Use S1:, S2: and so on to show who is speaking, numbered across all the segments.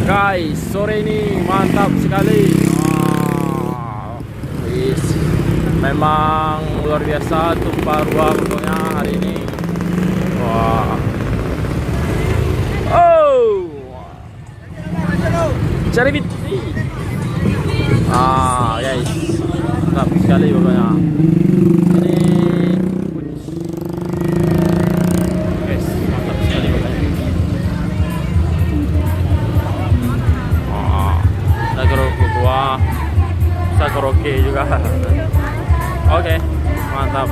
S1: Guys, sore ini mantap sekali. Memang luar biasa tumpah ruah pokoknya hari ini. Wah. Oh. Cari bit. Guys. Mantap sekali pokoknya. Ini guys, mantap sekali pokoknya. Bisa karaoke juga. Oke, mantap.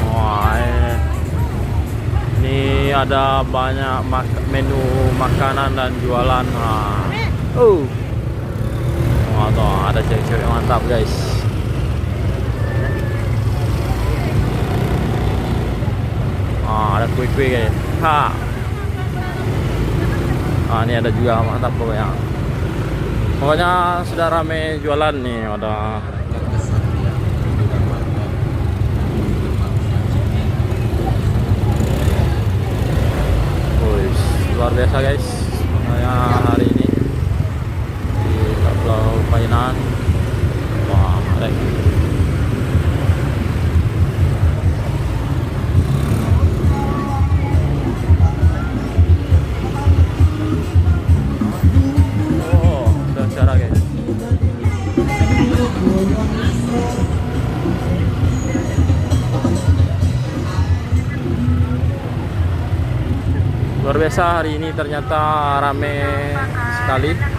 S1: Wah, ini ada banyak menu makanan dan jualan. Wah, tuh ada cewek-cewek mantap guys. Ada kue-kue guys. Ini ada juga mantap pokoknya. Pokoknya sudah rame jualan nih, ada luar biasa guys. Pokoknya hari ini di Pulau Painan. Wah, ada guys. Luar biasa hari ini, ternyata rame sekali.